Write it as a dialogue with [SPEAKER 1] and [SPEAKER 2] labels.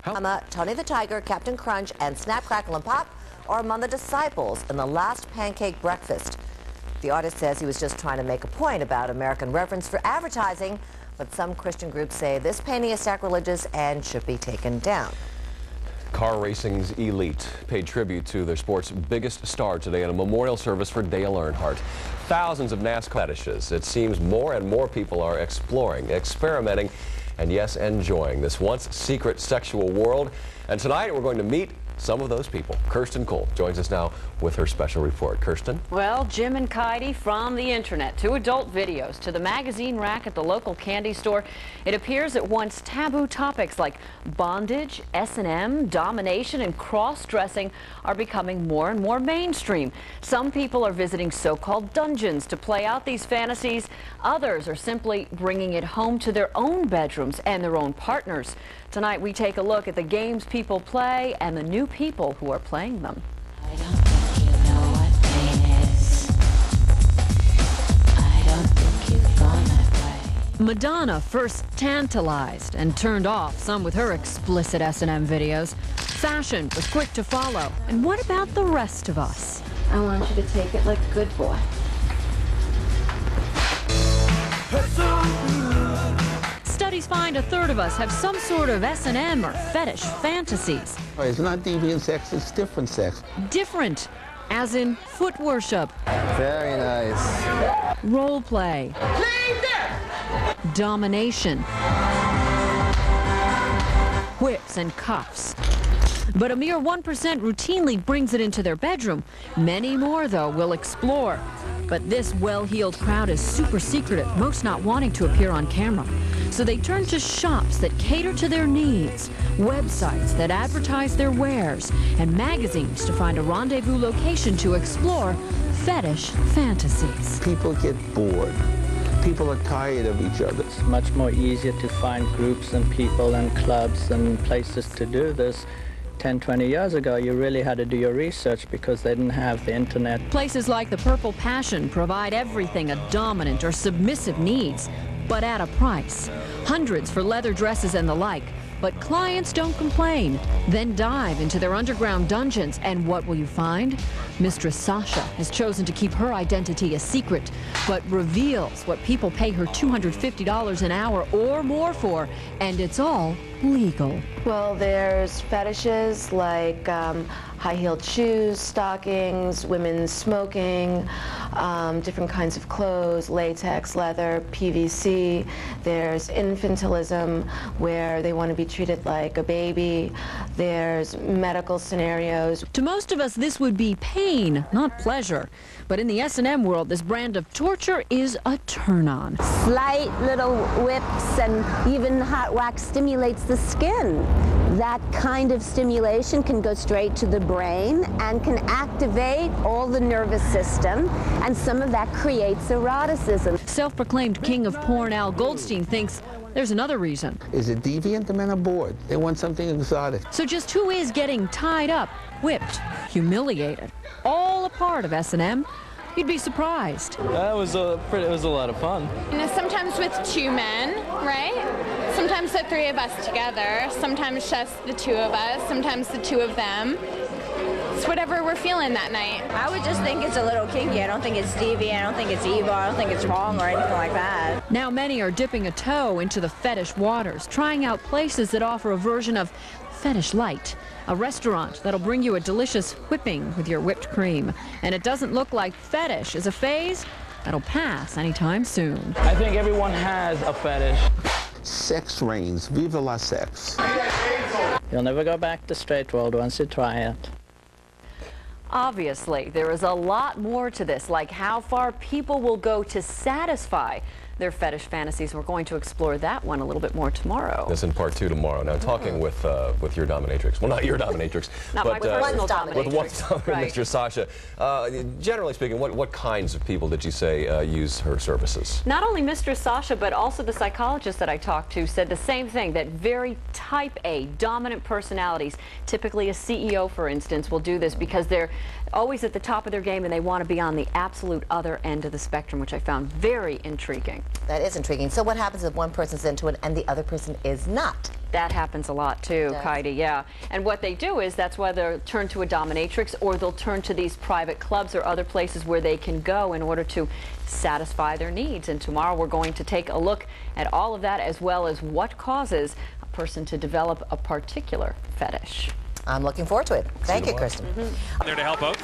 [SPEAKER 1] Tony the Tiger, Captain Crunch, and Snap, Crackle, and Pop are among the disciples in the last pancake breakfast. The artist says he was just trying to make a point about American reverence for advertising, but some Christian groups say this painting is sacrilegious and should be taken down.
[SPEAKER 2] Car racing's elite paid tribute to their sport's biggest star today in a memorial service for Dale Earnhardt. Thousands of NASCAR fetishes. It seems more and more people are exploring, experimenting, and yes, enjoying this once secret sexual world. And tonight we're going to meet some of those people. Kirsten Cole joins us now with her special report. Kirsten?
[SPEAKER 3] Well, Jim and Kaidi, from the internet to adult videos to the magazine rack at the local candy store, it appears that once taboo topics like bondage, S&M, domination, and cross-dressing are becoming more and more mainstream. Some people are visiting so-called dungeons to play out these fantasies. Others are simply bringing it home to their own bedrooms and their own partners. Tonight we take a look at the games people play and the new people who are playing them.
[SPEAKER 4] I don't think you know what pain is. I don't think you've gone that way.
[SPEAKER 3] Madonna first tantalized and turned off some with her explicit S&M videos. Fashion was quick to follow. And what about the rest of us?
[SPEAKER 5] I want you to take it like a good boy.
[SPEAKER 3] Studies find a third of us have some sort of S&M or fetish fantasies.
[SPEAKER 6] It's not deviant sex, it's different sex.
[SPEAKER 3] Different, as in foot worship.
[SPEAKER 6] Very nice.
[SPEAKER 3] Role play. Domination. Whips and cuffs. But a mere 1% routinely brings it into their bedroom. Many more, though, will explore. But this well-heeled crowd is super secretive, most not wanting to appear on camera. So they turn to shops that cater to their needs, websites that advertise their wares, and magazines to find a rendezvous location to explore fetish fantasies.
[SPEAKER 6] People get bored. People are tired of each other.
[SPEAKER 7] It's much more easier to find groups and people and clubs and places to do this. 10, 20 years ago, you really had to do your research because they didn't have the internet.
[SPEAKER 3] Places like the Purple Passion provide everything a dominant or submissive needs, but at a price. Hundreds for leather dresses and the like. But clients don't complain. Then dive into their underground dungeons, and what will you find? Mistress Sasha has chosen to keep her identity a secret, but reveals what people pay her $250 an hour or more for, and it's all legal.
[SPEAKER 5] Well, there's fetishes like high-heeled shoes, stockings, women smoking, different kinds of clothes, latex, leather, PVC. There's infantilism, where they want to be treated like a baby. There's medical scenarios.
[SPEAKER 3] To most of us, this would be pain, not pleasure. But in the S&M world, this brand of torture is a turn-on.
[SPEAKER 8] Slight little whips and even hot wax stimulates the skin. That kind of stimulation can go straight to the brain and can activate all the nervous system, and some of that creates eroticism.
[SPEAKER 3] Self-proclaimed king of porn Al Goldstein thinks there's another reason.
[SPEAKER 6] Is it deviant? The men are bored. They want something exotic.
[SPEAKER 3] So just who is getting tied up, whipped, humiliated, all a part of S&M? You'd be surprised.
[SPEAKER 9] It was a lot of fun.
[SPEAKER 10] And sometimes with two men, right? Sometimes the three of us together, sometimes just the two of us, sometimes the two of them. It's whatever we're feeling that night.
[SPEAKER 11] I would just think it's a little kinky. I don't think it's deviant. I don't think it's evil. I don't think it's wrong or anything like that.
[SPEAKER 3] Now many are dipping a toe into the fetish waters, trying out places that offer a version of Fetish Light, a restaurant that'll bring you a delicious whipping with your whipped cream. And it doesn't look like fetish is a phase that'll pass anytime soon.
[SPEAKER 9] I think everyone has a fetish.
[SPEAKER 6] Sex reigns. Viva la sex.
[SPEAKER 7] You'll never go back to straight world once you try it.
[SPEAKER 3] Obviously, there is a lot more to this, like how far people will go to satisfy their fetish fantasies. We're going to explore that one a little bit more tomorrow.
[SPEAKER 2] This in part 2 tomorrow. Now, talking with your dominatrix. Well, not your dominatrix,
[SPEAKER 3] not
[SPEAKER 2] but
[SPEAKER 3] my personal dominatrix.
[SPEAKER 2] With one's dominatrix,
[SPEAKER 3] right.
[SPEAKER 2] Mr. Sasha. Generally speaking, what kinds of people did you say use her services?
[SPEAKER 3] Not only Mr. Sasha, but also the psychologist that I talked to said the same thing, that very type A, dominant personalities, typically a CEO, for instance, will do this because they're always at the top of their game and they want to be on the absolute other end of the spectrum, which I found very intriguing.
[SPEAKER 1] That is intriguing. So what happens if one person's into it and the other person is not?
[SPEAKER 3] That happens a lot too, Heidi, yeah. And what they do is that's why they'll turn to a dominatrix, or they'll turn to these private clubs or other places where they can go in order to satisfy their needs. And tomorrow we're going to take a look at all of that, as well as what causes a person to develop a particular fetish.
[SPEAKER 1] I'm looking forward to it. Thank you, Kristen.
[SPEAKER 12] There to help out.